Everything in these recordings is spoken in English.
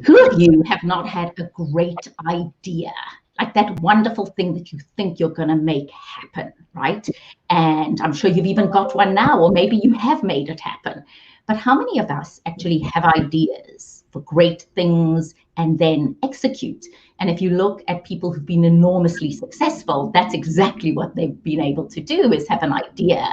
Who of you have not had a great idea? Like that wonderful thing that you think you're going to make happen, right? And I'm sure you've even got one now, or maybe you have made it happen. But how many of us actually have ideas for great things and then execute? And if you look at people who've been enormously successful, that's exactly what they've been able to do, is have an idea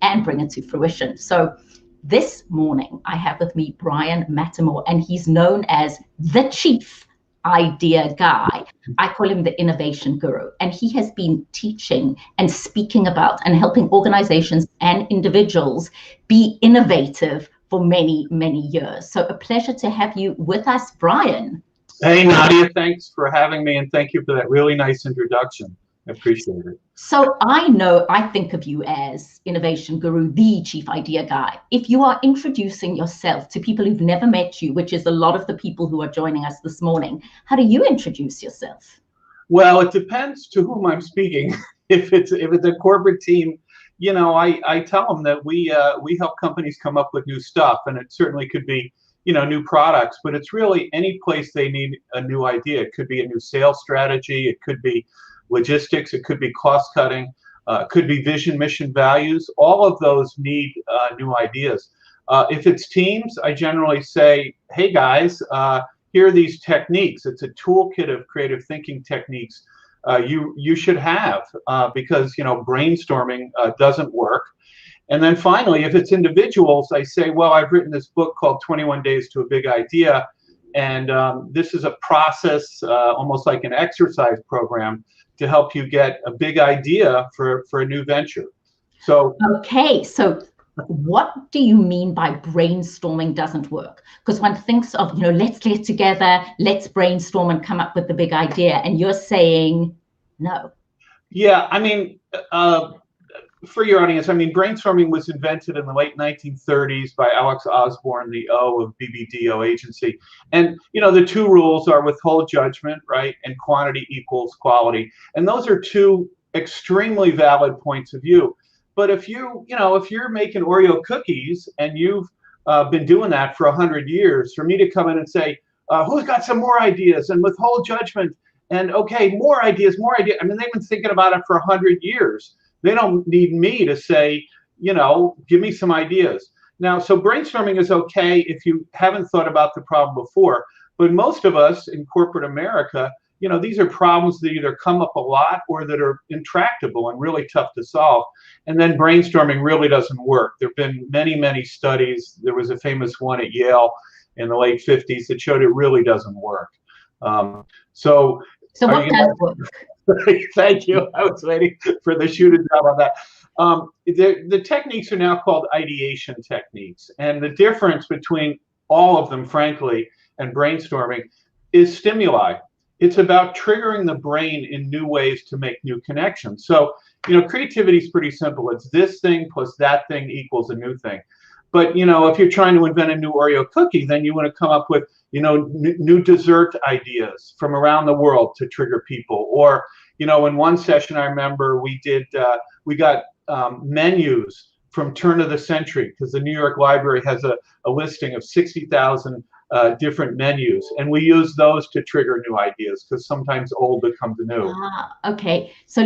and bring it to fruition. So this morning, I have with me Bryan Mattimore, and he's known as the Chief Idea Guy. I call him the innovation guru, and he has been teaching and speaking about and helping organizations and individuals be innovative for many, many years. So a pleasure to have you with us, Bryan. Hey, Nadia, thanks for having me, and thank you for that really nice introduction. I appreciate it. So I think of you as innovation guru, the chief idea guy. If you are introducing yourself to people who've never met you, which is a lot of the people who are joining us this morning, how do you introduce yourself? Well, it depends to whom I'm speaking. If it's a corporate team, you know, I tell them that we help companies come up with new stuff, and it certainly could be, you know, new products, but it's really any place they need a new idea. It could be a new sales strategy, it could be logistics, it could be cost cutting, it could be vision, mission, values. All of those need new ideas. If it's teams, I generally say, hey guys, here are these techniques. It's a toolkit of creative thinking techniques you should have because, you know, brainstorming doesn't work. And then finally, if it's individuals, I say, well, I've written this book called 21 Days to a Big Idea. And this is a process, almost like an exercise program, to help you get a big idea for a new venture. So okay, so what do you mean by brainstorming doesn't work? Because one thinks of, you know, let's get together, let's brainstorm and come up with the big idea, and you're saying no. Yeah, I mean, for your audience, I mean, brainstorming was invented in the late 1930s by Alex Osborne, the O of BBDO agency. And, you know, the two rules are withhold judgment, right? And quantity equals quality. And those are two extremely valid points of view. But if if you're making Oreo cookies and you've been doing that for 100 years, for me to come in and say, who's got some more ideas, and withhold judgment, and okay, more ideas, I mean, they've been thinking about it for 100 years. They don't need me to say, you know, give me some ideas. Now, so brainstorming is okay if you haven't thought about the problem before. But most of us in corporate America, you know, these are problems that either come up a lot or that are intractable and really tough to solve. And then brainstorming really doesn't work. There have been many, many studies. There was a famous one at Yale in the late 50s that showed it really doesn't work. So what does work? Thank you. I was waiting for the shoe to drop on that. The techniques are now called ideation techniques. And the difference between all of them, frankly, and brainstorming is stimuli. It's about triggering the brain in new ways to make new connections. So, you know, creativity is pretty simple. It's this thing plus that thing equals a new thing. But, you know, if you're trying to invent a new Oreo cookie, then you want to come up with, you know, new dessert ideas from around the world to trigger people. Or, you know, in one session, I remember we got menus from turn of the century, because the New York Library has a listing of 60,000 different menus. And we use those to trigger new ideas, because sometimes old becomes new. Okay, so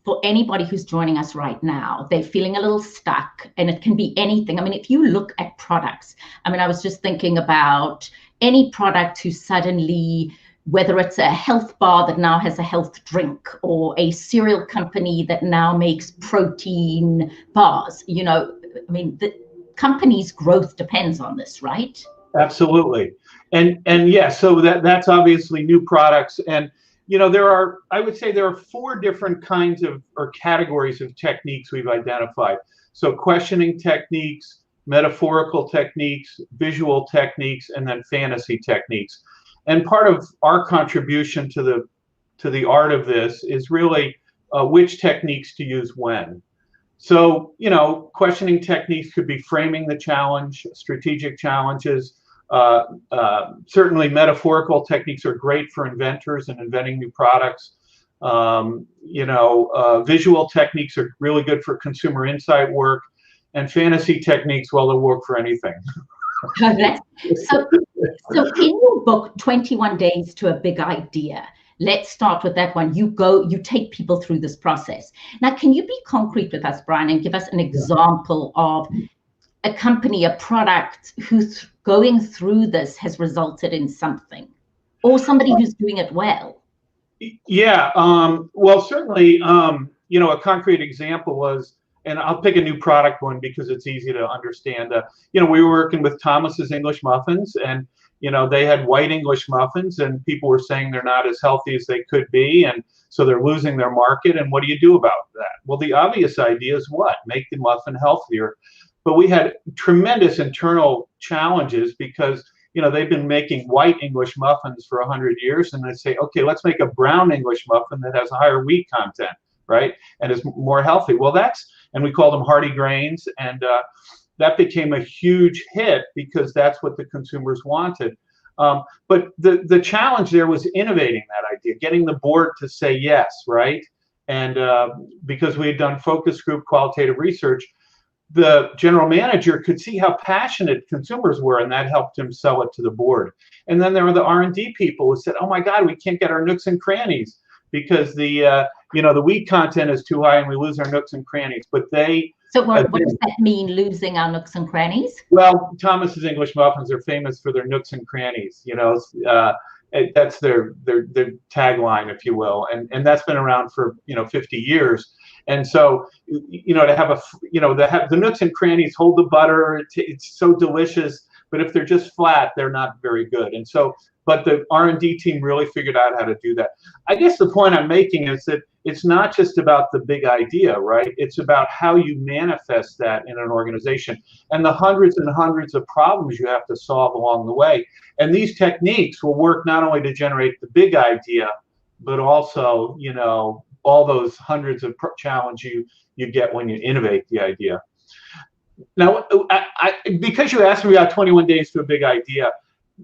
for anybody who's joining us right now, they're feeling a little stuck, and it can be anything. I mean, if you look at products, I mean, I was just thinking about any product who suddenly, whether it's a health bar that now has a health drink, or a cereal company that now makes protein bars, you know, I mean, the company's growth depends on this, right? Absolutely. And yeah, so that's obviously new products. And you know, I would say there are 4 different kinds of, or categories of techniques we've identified. So questioning techniques, metaphorical techniques, visual techniques, and then fantasy techniques. And part of our contribution to the art of this is really which techniques to use when. So, you know, questioning techniques could be framing the challenge, strategic challenges. Certainly metaphorical techniques are great for inventors and inventing new products. You know, visual techniques are really good for consumer insight work, and fantasy techniques, well, they'll work for anything. So So in your book, 21 Days to a Big Idea, let's start with that one. You take people through this process. Now, can you be concrete with us, Bryan, and give us an example of a company, a product who's going through this has resulted in something, or somebody who's doing it well? Yeah, well, certainly, a concrete example was, and I'll pick a new product one because it's easy to understand. We were working with Thomas's English Muffins, and they had white English muffins, and people were saying they're not as healthy as they could be, and so they're losing their market. And what do you do about that? Well, the obvious idea is what? Make the muffin healthier. But we had tremendous internal challenges because they've been making white English muffins for 100 years, and they say, okay, let's make a brown English muffin that has a higher wheat content, right, and is more healthy. Well, and we call them hearty grains, and that became a huge hit because that's what the consumers wanted. But the challenge there was innovating that idea, getting the board to say yes, right? And because we had done focus group qualitative research, the general manager could see how passionate consumers were, and that helped him sell it to the board. And then there were the R&D people who said, oh my God, we can't get our nooks and crannies because the wheat content is too high and we lose our nooks and crannies. But So what does that mean, losing our nooks and crannies? Well, Thomas's English Muffins are famous for their nooks and crannies. That's their tagline, if you will, and that's been around for 50 years. And so to have the nooks and crannies, hold the butter, it's so delicious. But if they're just flat, they're not very good. And so, but the R&D team really figured out how to do that. I guess the point I'm making is that it's not just about the big idea, right? It's about how you manifest that in an organization and the hundreds and hundreds of problems you have to solve along the way. And these techniques will work not only to generate the big idea, but also, all those hundreds of challenges you get when you innovate the idea. Now, because you asked me about 21 Days to a Big Idea,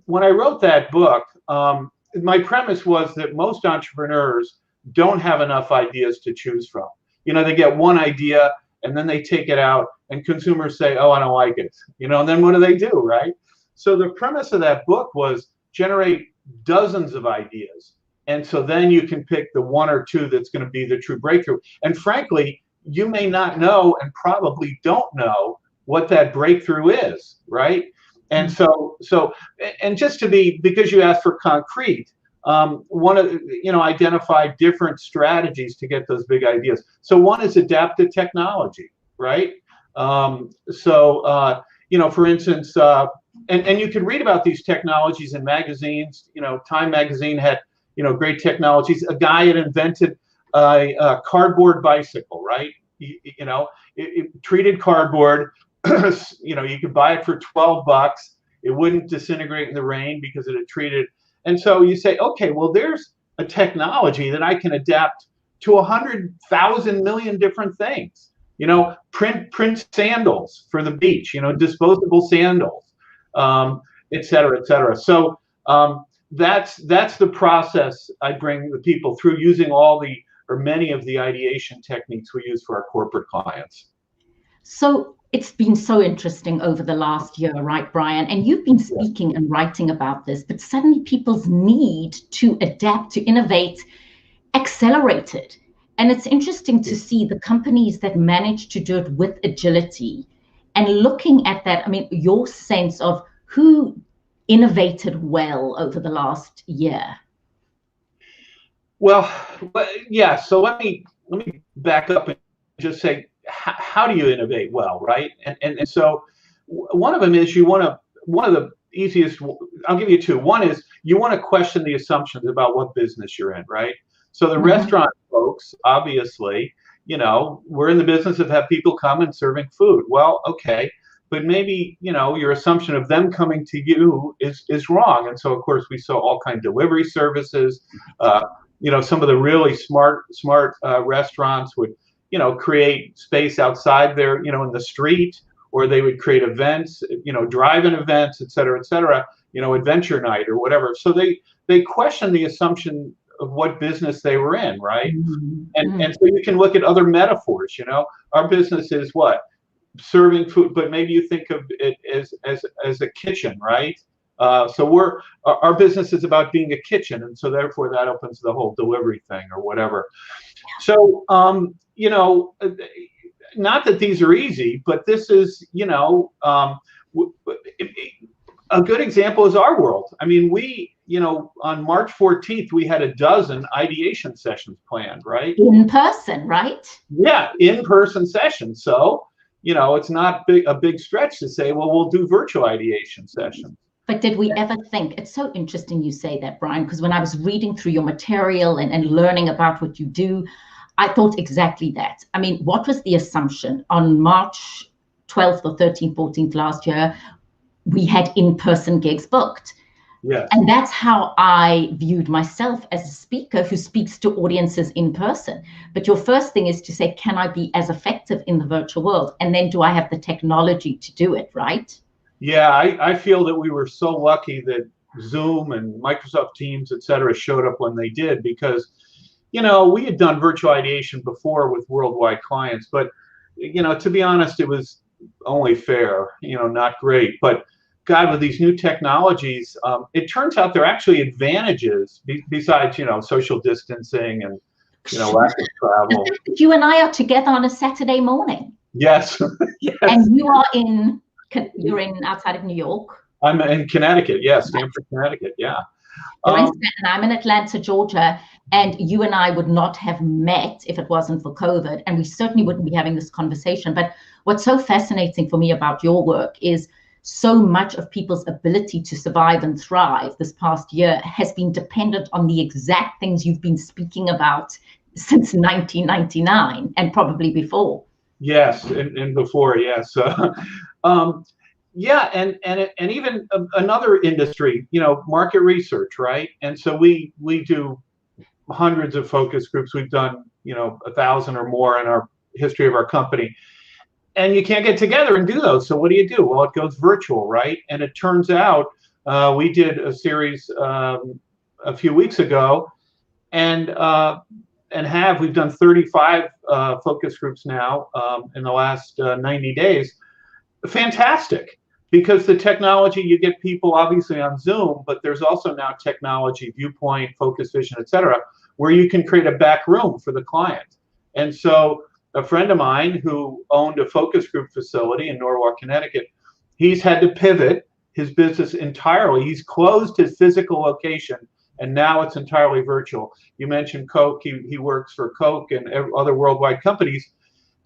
when I wrote that book, my premise was that most entrepreneurs don't have enough ideas to choose from. They get one idea and then they take it out and consumers say, oh, I don't like it. And then what do, right? So the premise of that book was generate dozens of ideas. And so then you can pick the one or two that's going to be the true breakthrough. And frankly, you may not know and probably don't know what that breakthrough is, right? And so just because you asked for concrete, identify different strategies to get those big ideas. So one is adaptive technology, right? For instance, and you can read about these technologies in magazines. Time magazine had great technologies. A guy had invented a cardboard bicycle, right? It treated cardboard. You could buy it for $12. It wouldn't disintegrate in the rain because it had treated. And so you say, okay, well, there's a technology that I can adapt to 100,000 million different things. Print sandals for the beach. Disposable sandals, et cetera, et cetera. So that's the process I bring the people through, using many of the ideation techniques we use for our corporate clients. So it's been so interesting over the last year, right, Bryan? And you've been speaking and writing about this, but suddenly people's need to adapt, to innovate, accelerated. And it's interesting to see the companies that manage to do it with agility. And looking at that, I mean, your sense of who innovated well over the last year. Well, yeah. So let me back up and just say, how do you innovate well, right? And so one of them is one of the easiest. I'll give you two. One is you want to question the assumptions about what business you're in, right? So the restaurant folks, obviously, we're in the business of have people come and serving food. Well, okay. But maybe, your assumption of them coming to you is wrong. And so, of course, we saw all kinds of delivery services. Some of the really smart restaurants would, create space outside there, in the street, or they would create events, drive-in events, et cetera, adventure night or whatever. So they question the assumption of what business they were in, right? And so you can look at other metaphors. Our business is what? Serving food, but maybe you think of it as a kitchen, right? So our business is about being a kitchen, and so therefore that opens the whole delivery thing or whatever. So not that these are easy, but this is a good example is our world. I mean, on March 14th, we had a dozen ideation sessions planned, right? In person, right? Yeah, in-person sessions. So, it's not a big stretch to say, well, we'll do virtual ideation sessions. But did we ever think, it's so interesting you say that, Bryan, because when I was reading through your material and learning about what you do, I thought exactly that. I mean, what was the assumption? On March 12th or 13th, 14th last year, we had in-person gigs booked. Yes. And that's how I viewed myself as a speaker who speaks to audiences in person. But your first thing is to say, can I be as effective in the virtual world? And then do I have the technology to do it, right? Yeah, I feel that we were so lucky that Zoom and Microsoft Teams, et cetera, showed up when they did, because, we had done virtual ideation before with worldwide clients, but, to be honest, it was only fair, not great. But God, with these new technologies, it turns out there are actually advantages besides, social distancing and, lack of travel. You and I are together on a Saturday morning. Yes. Yes. And you're in outside of New York. I'm in Connecticut. Yeah, Stamford, Connecticut. Yeah. And I'm in Atlanta, Georgia, and you and I would not have met if it wasn't for COVID, and we certainly wouldn't be having this conversation. But what's so fascinating for me about your work is so much of people's ability to survive and thrive this past year has been dependent on the exact things you've been speaking about since 1999 and probably before. Yes, and before, yes. Yeah, and even another industry, market research, right? And so we do hundreds of focus groups. We've done, 1,000 or more in our history of our company. And you can't get together and do those. So what do? Well, it goes virtual, right? And it turns out we did a series a few weeks ago, and we've done 35 focus groups now in the last 90 days. Fantastic. Because the technology, you get people obviously on Zoom, but there's also now technology, Viewpoint, Focus Vision, et cetera, where you can create a back room for the client. And so a friend of mine who owned a focus group facility in Norwalk, Connecticut, he's had to pivot his business entirely. He's closed his physical location, and now it's entirely virtual. You mentioned Coke. He works for Coke and other worldwide companies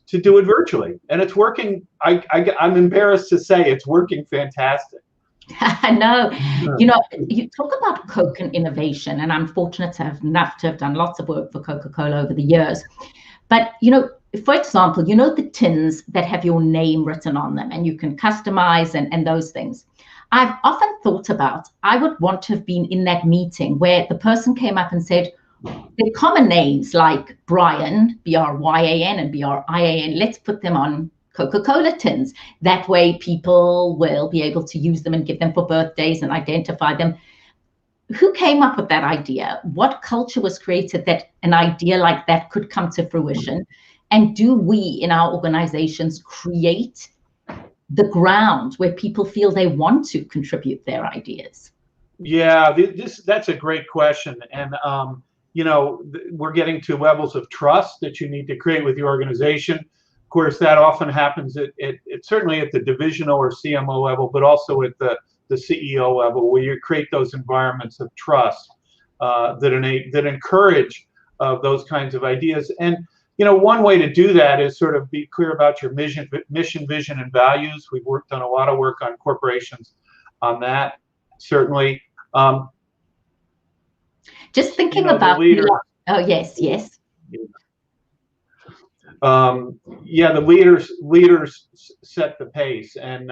to do it virtually, and it's working. I'm embarrassed to say it's working fantastic. I know. You talk about Coke and innovation, and I'm fortunate to have done lots of work for Coca-Cola over the years. But, for example, the tins that have your name written on them and you can customize and those things. I've often thought about, I would want to have been in that meeting where the person came up and said, the common names like Bryan, B-R-Y-A-N, and B-R-I-A-N, let's put them on Coca-Cola tins. That way people will be able to use them and give them for birthdays and identify them. Who came up with that idea? What culture was created that an idea like that could come to fruition? And do we in our organizations create the ground where people feel they want to contribute their ideas? Yeah, that's a great question. And, we're getting to levels of trust that you need to create with your organization. Of course, that often happens at certainly at the divisional or CMO level, but also at the CEO level, where you create those environments of trust that encourage those kinds of ideas. And one way to do that is sort of be clear about your mission, vision, and values. We've done a lot of work on corporations on that, certainly. Just thinking about the leader. Oh yes. The leaders set the pace, and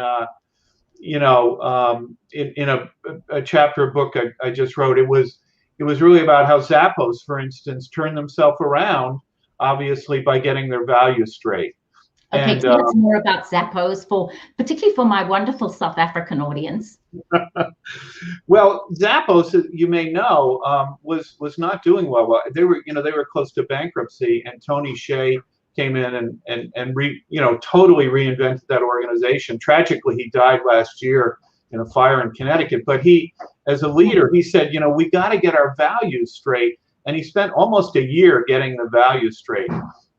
in a chapter book I just wrote, it was really about how Zappos, for instance, turned themselves around, obviously by getting their values straight. Okay, tell us more about Zappos, particularly for my wonderful South African audience. Well, Zappos, you may know, was not doing well. They were close to bankruptcy, and Tony Hsieh came in and totally reinvented that organization. Tragically, he died last year in a fire in Connecticut. But he, as a leader, he said, you know, we got to get our values straight. And he spent almost a year getting the values straight.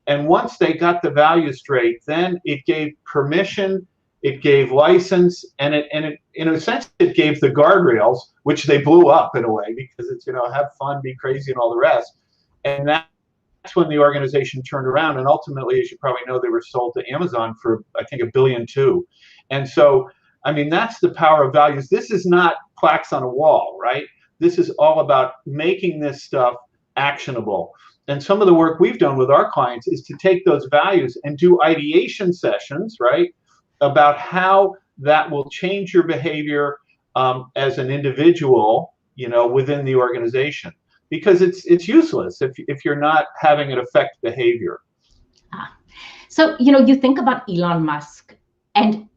And once they got the values straight, then it gave permission, it gave license, and it in a sense it gave the guardrails, which they blew up in a way, because it's, you know, have fun, be crazy, and all the rest. And that's when the organization turned around, and ultimately, as you probably know, they were sold to Amazon for, I think, $1.2 billion. And so, I mean, that's the power of values. This is not plaques on a wall, right? This is all about making this stuff actionable. And some of the work we've done with our clients is to take those values and do ideation sessions, right, about how that will change your behavior as an individual, you know, within the organization. Because it's useless if you're not having it affect behavior. So, you know, you think about Elon Musk, and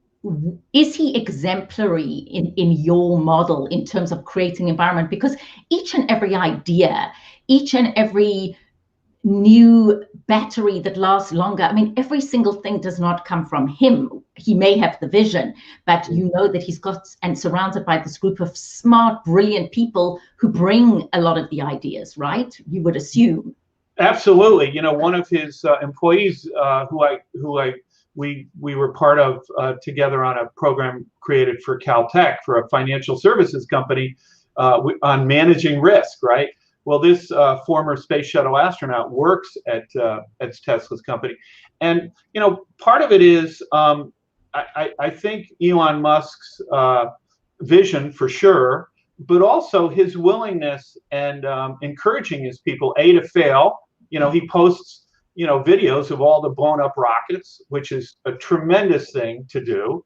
is he exemplary in your model in terms of creating environment? Because each and every idea, each and every new battery that lasts longer, I mean, every single thing does not come from him. He may have the vision, but you know that he's got and surrounded by this group of smart, brilliant people who bring a lot of the ideas, right? You would assume. Absolutely. You know, one of his employees we were part of together on a program created for Caltech for a financial services company on managing risk, right? Well, this former space shuttle astronaut works at Tesla's company. And, you know, part of it is, I think Elon Musk's vision for sure, but also his willingness and encouraging his people, A, to fail. You know, he posts, you know, videos of all the blown up rockets, which is a tremendous thing to do.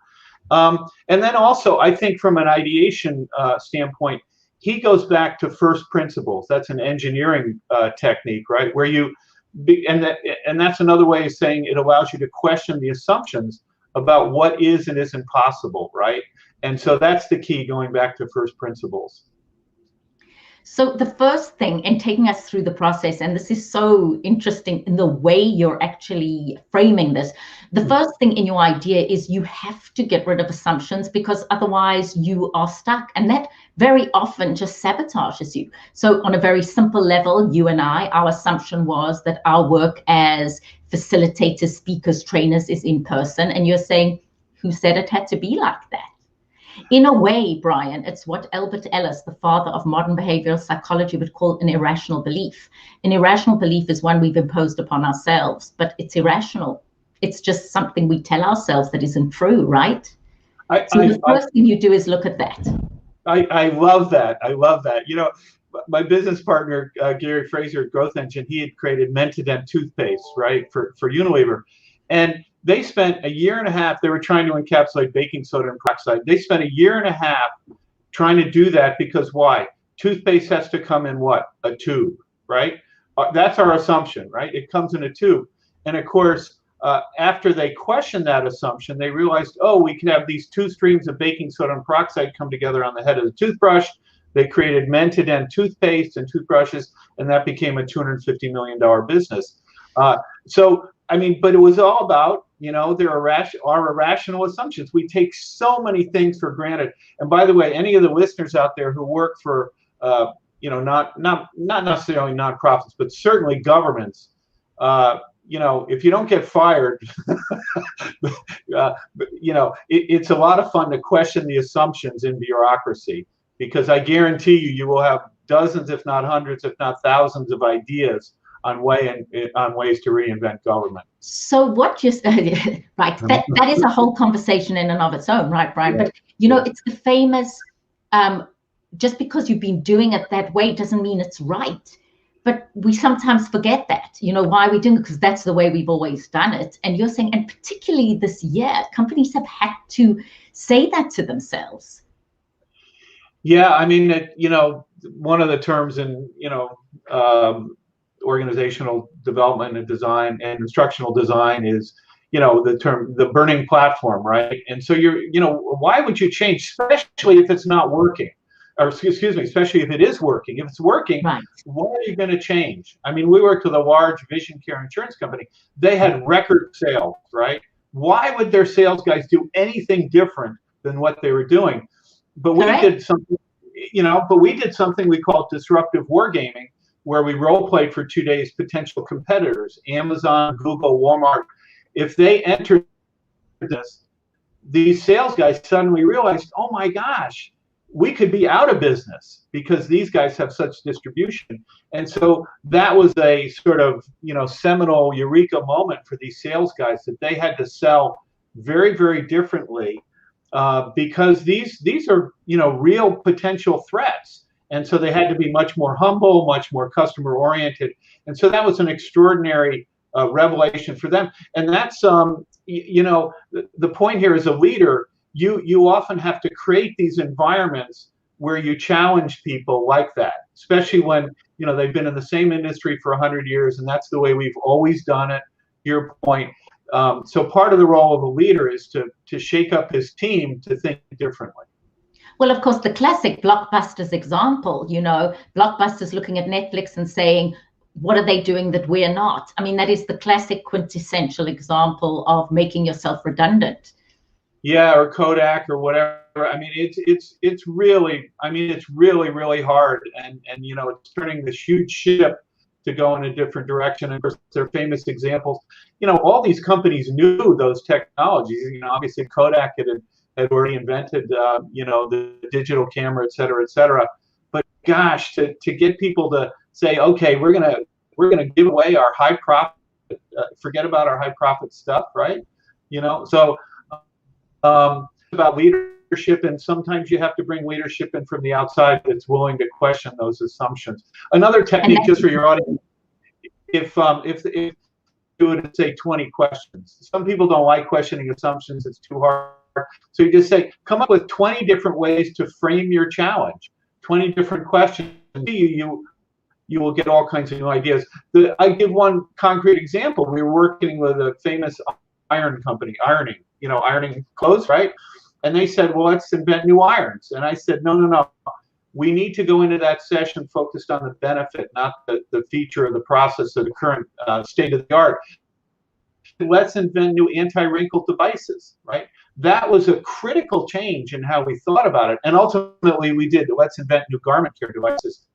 And then also, I think from an ideation standpoint, he goes back to first principles. That's an engineering technique, right? Where you, and that's another way of saying it allows you to question the assumptions about what is and isn't possible, right? And so that's the key, going back to first principles. So the first thing, and taking us through the process, and this is so interesting in the way you're actually framing this, the first thing in your idea is you have to get rid of assumptions, because otherwise you are stuck, and that very often just sabotages you. So on a very simple level, you and I, our assumption was that our work as facilitators, speakers, trainers is in person, and you're saying, who said it had to be like that? In a way, Bryan, it's what Albert Ellis, the father of modern behavioral psychology, would call an irrational belief. An irrational belief is one we've imposed upon ourselves, but it's irrational. It's just something we tell ourselves that isn't true, right? So the first thing you do is look at that. I love that. I love that. You know, my business partner, Gary Fraser at Growth Engine, he had created Mentadent toothpaste, right, for Unilever. And they spent a year and a half, they were trying to encapsulate baking soda and peroxide. They spent a year and a half trying to do that, because why? Toothpaste has to come in what? A tube, right? That's our assumption, right? It comes in a tube. And of course, after they questioned that assumption, they realized, oh, we can have these two streams of baking soda and peroxide come together on the head of the toothbrush. They created Mentadent toothpaste and toothbrushes, and that became a $250 million business. So, I mean, but it was all about, you know, our irrational assumptions. We take so many things for granted. And by the way, any of the listeners out there who work for, you know, not necessarily nonprofits, but certainly governments, you know, if you don't get fired, you know, it's a lot of fun to question the assumptions in bureaucracy, because I guarantee you will have dozens, if not hundreds, if not thousands of ideas on ways to reinvent government. So what you said, right, that is a whole conversation in and of its own, right, Bryan? Yeah. But, you know, it's the famous, just because you've been doing it that way doesn't mean it's right. But we sometimes forget that, you know, why we're doing it, because that's the way we've always done it. And you're saying, and particularly this year, companies have had to say that to themselves. Yeah, I mean, you know, one of the terms in, you know, organizational development and design and instructional design is, you know, the term, the burning platform, right? And so you know, why would you change, especially if it's not working? Or excuse me, especially if it is working. If it's working, right, why are you going to change? I mean, we worked with a large vision care insurance company. They had record sales, right? Why would their sales guys do anything different than what they were doing? but we did something, we did something we called disruptive war gaming, where we role played for 2 days potential competitors, Amazon, Google, Walmart. If they entered this, these sales guys suddenly realized, oh my gosh, we could be out of business because these guys have such distribution. And so that was a sort of, seminal eureka moment for these sales guys, that they had to sell very, very differently because these are, real potential threats. And so they had to be much more humble, much more customer oriented. And so that was an extraordinary revelation for them. And that's, the point here, as a leader, you often have to create these environments where you challenge people like that, especially when, they've been in the same industry for 100 years, and that's the way we've always done it, your point. So part of the role of a leader is to shake up his team to think differently. Well, of course, the classic Blockbusters example, Blockbusters looking at Netflix and saying, what are they doing that we're not? I mean, that is the classic quintessential example of making yourself redundant. Yeah, or Kodak or whatever. I mean, it's really, it's really, really hard. And it's turning this huge ship to go in a different direction. And of course, they're famous examples. All these companies knew those technologies. Obviously Kodak had already invented, the digital camera, et cetera, et cetera. But gosh, to get people to say, okay, we're gonna give away our high profit, forget about our high profit stuff, right? So about leadership, and sometimes you have to bring leadership in from the outside that's willing to question those assumptions. Another technique, just for your audience, if you would say 20 questions. Some people don't like questioning assumptions; it's too hard. So you just say, come up with 20 different ways to frame your challenge, 20 different questions. You will get all kinds of new ideas. I give one concrete example. We were working with a famous iron company, ironing clothes, right? And they said, well, let's invent new irons. And I said, no. We need to go into that session focused on the benefit, not the feature or the process of the current state of the art. Let's invent new anti-wrinkle devices, right? That was a critical change in how we thought about it. And ultimately we did, let's invent new garment care devices.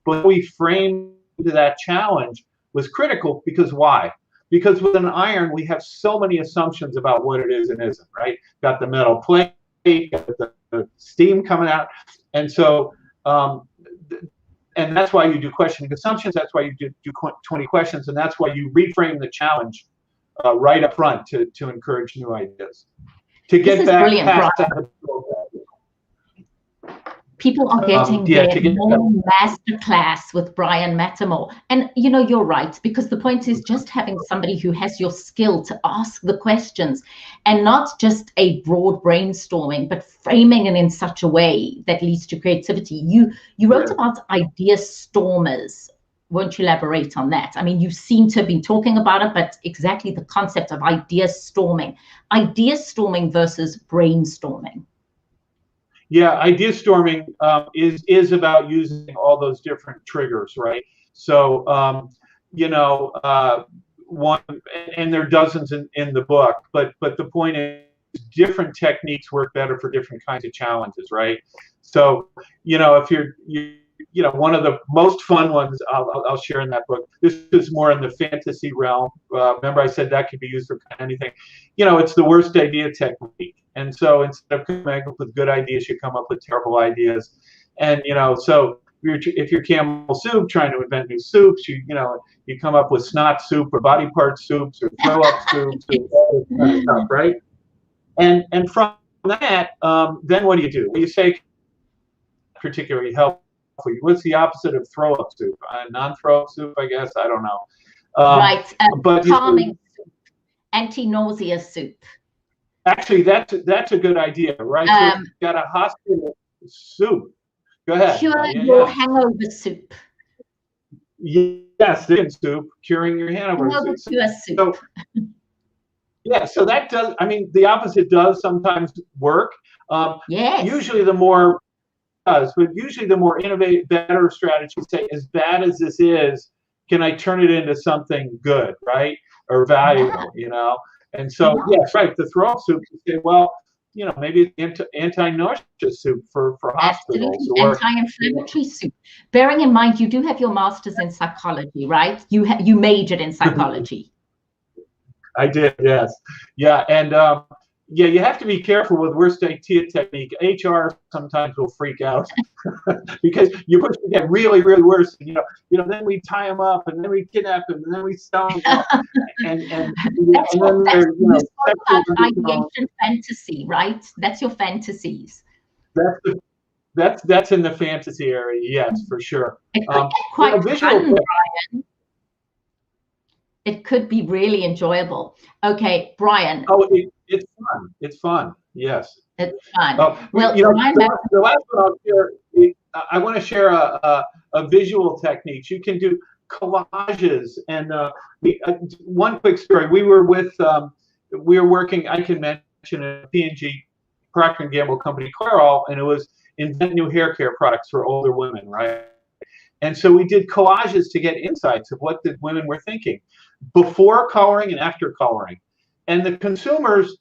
But we framed that challenge was critical because why? Because with an iron, we have so many assumptions about what it is and isn't, right? Got the metal plate, got the steam coming out. And so, and that's why you do questioning assumptions. That's why you do 20 questions. And that's why you reframe the challenge right up front to encourage new ideas. To get back past that. People are getting their masterclass with Bryan Mattimore. And, you're right, because the point is just having somebody who has your skill to ask the questions and not just a broad brainstorming, but framing it in such a way that leads to creativity. You wrote about idea stormers. Won't you elaborate on that? I mean, you seem to have been talking about it, but exactly the concept of idea storming versus brainstorming. Yeah, idea storming is about using all those different triggers, right? So, one, and there are dozens in the book, but the point is different techniques work better for different kinds of challenges, right? So, if you're one of the most fun ones I'll share in that book. This is more in the fantasy realm. Remember I said that could be used for anything. It's the worst idea technique. And so instead of coming up with good ideas, you come up with terrible ideas. And, so if you're Camel Soup trying to invent new soups, you come up with snot soup or body part soups or throw up soups or all this kind of stuff, right? And from that, then what do? You say particularly helpful. What's the opposite of throw up soup? Non-throw up soup, I guess. I don't know. Right. But calming soup, anti-nausea soup. Actually, that's a good idea, right? So you've got a hospital soup. Go ahead. Cure your hangover soup. Yes, soup, curing your hangover soup. Cure soup. So, so that does. I mean, the opposite does sometimes work. Yes. Usually, the more innovative, better strategy. Say, as bad as this is, can I turn it into something good, right, or valuable? And so, yes, right. The throw up soup. You say, well, maybe anti-nausea soup for hospitals. Absolutely, anti-inflammatory soup. Bearing in mind, you do have your master's in psychology, right? You majored in psychology. I did, yes. Yeah, and yeah, you have to be careful with worst idea technique. HR sometimes will freak out because you push to get really, really worse. Then we tie them up, and then we kidnap them, and then we stone them, and ideation fantasy, right? That's your fantasies. That's in the fantasy area, yes, for sure. It could get quite fun, Bryan. It could be really enjoyable. Okay, Bryan. Oh, it's fun. It's fun. Yes. It's fun. Well, the last one I'll share, I want to share a visual techniques. You can do collages, and one quick story. We were working. I can mention a P&G, Procter & Gamble company, Clairol, and it was invent new hair care products for older women, right? And so we did collages to get insights of what the women were thinking before coloring and after coloring. And the consumers,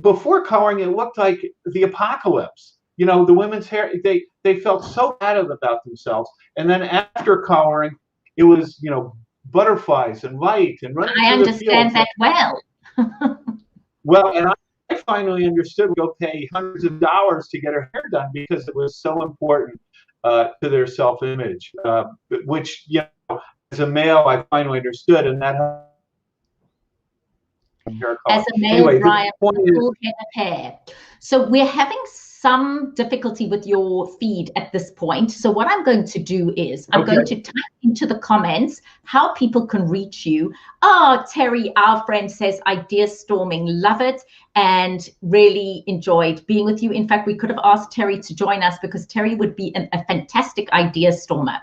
before coloring, it looked like the apocalypse. The women's hair, they felt so bad about themselves. And then after coloring, it was, butterflies and light and running through the fields. I understand that well. Well, and I finally understood. We'll pay hundreds of dollars to get her hair done because it was so important to their self-image, which, as a male, I finally understood, and that. As a male, anyway, Bryan, full head of hair. So we're having some difficulty with your feed at this point. So what I'm going to do is I'm going to type into the comments how people can reach you. Oh, Terry, our friend, says idea storming, love it, and really enjoyed being with you. In fact, we could have asked Terry to join us because Terry would be a fantastic idea stormer.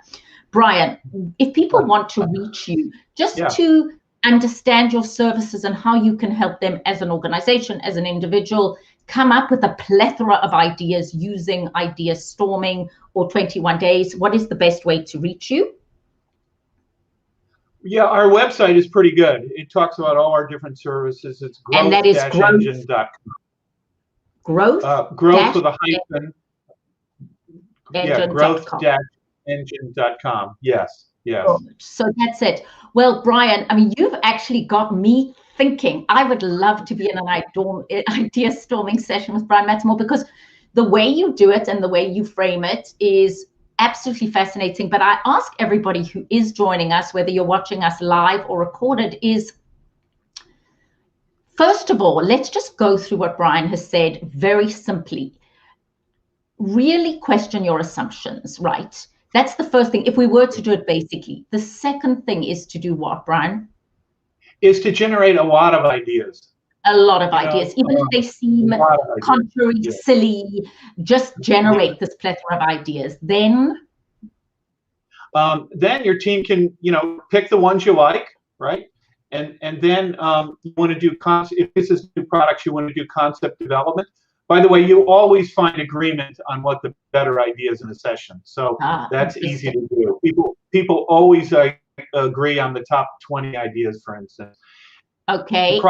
Bryan, if people want to reach you, just to understand your services and how you can help them as an organization, as an individual, come up with a plethora of ideas using idea storming or 21 days, what is the best way to reach you? Yeah, our website is pretty good. It talks about all our different services. It's growth-engine.com. Growth with a hyphen. Yeah, growth-engine.com. Yes. Yes. So that's it. Well, Bryan, I mean, you've actually got me thinking. I would love to be in an idea storming session with Bryan Mattimore because the way you do it and the way you frame it is absolutely fascinating. But I ask everybody who is joining us, whether you're watching us live or recorded, is first of all, let's just go through what Bryan has said very simply. Really question your assumptions, right? That's the first thing. If we were to do it basically, the second thing is to do what, Bryan? Is to generate a lot of ideas. A lot of ideas, even if they seem contrary, silly, just generate this plethora of ideas. Then your team can, pick the ones you like, right? And then you want to do if this is new products, you want to do concept development. By the way, you always find agreement on what the better ideas in a session. So that's easy to do. People always agree on the top 20 ideas, for instance. Okay,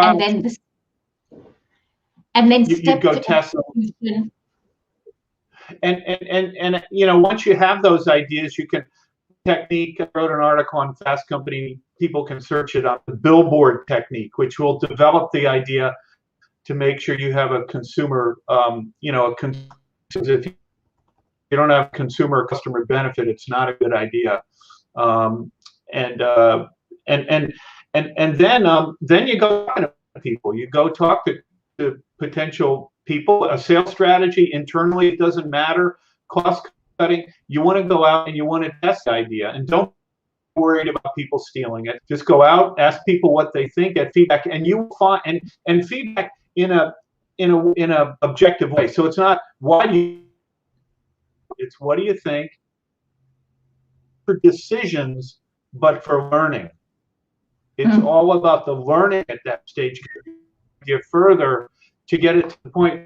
and then you go test them. And once you have those ideas, you can technique. I wrote an article on Fast Company. People can search it on the Billboard Technique, which will develop the idea to make sure you have a consumer, if you don't have consumer customer benefit, it's not a good idea. And then you go talk to people. You go talk to potential people. A sales strategy internally, it doesn't matter. Cost cutting. You want to go out and you want to test the idea, and don't be worried about people stealing it. Just go out, ask people what they think, get feedback, and you find and feedback in a objective way. So it's not it's what do you think for decisions, but for learning. It's all about the learning at that stage. Get further to get it to the point,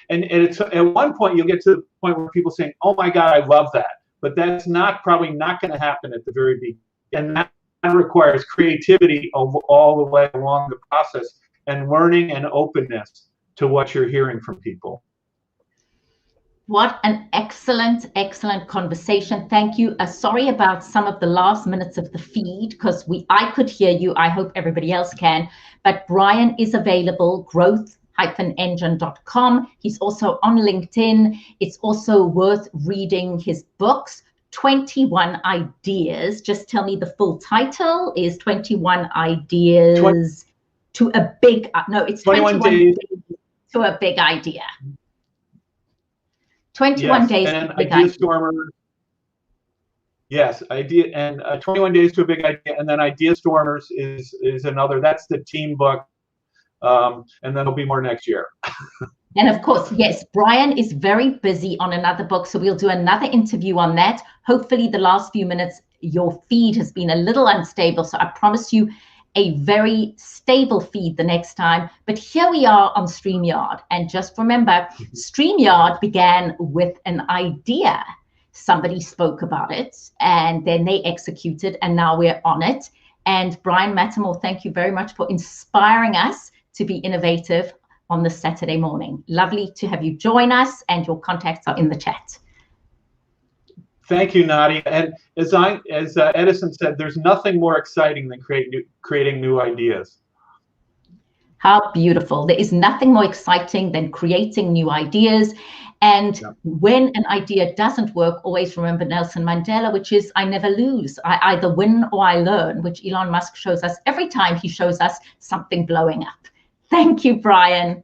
and it's at one point you'll get to the point where people saying, "Oh my God, I love that," but that's probably not going to happen at the very beginning, and that requires creativity all the way along the process, and learning and openness to what you're hearing from people. What an excellent, excellent conversation. Thank you. Sorry about some of the last minutes of the feed, because I could hear you. I hope everybody else can. But Bryan is available, growth-engine.com. He's also on LinkedIn. It's also worth reading his books, 21 Ideas. Just tell me the full title is 21 Ideas to a Big, no, it's 21 days to a Big Idea. 21 days and to a Big Idea Idea. Stormers. Yes, 21 days to a Big Idea, and then Idea Stormers is another. That's the team book, and then there'll be more next year. And of course, yes, Bryan is very busy on another book, so we'll do another interview on that. Hopefully the last few minutes, your feed has been a little unstable, so I promise you a very stable feed the next time. But here we are on StreamYard. And just remember, StreamYard began with an idea. Somebody spoke about it, and then they executed, and now we're on it. And Bryan Mattimore, thank you very much for inspiring us to be innovative on this Saturday morning. Lovely to have you join us, and your contacts are in the chat. Thank you, Nadia. And as Edison said, there's nothing more exciting than creating new ideas. How beautiful. There is nothing more exciting than creating new ideas. And when an idea doesn't work, always remember Nelson Mandela, which is I never lose. I either win or I learn, which Elon Musk shows us every time he shows us something blowing up. Thank you, Bryan.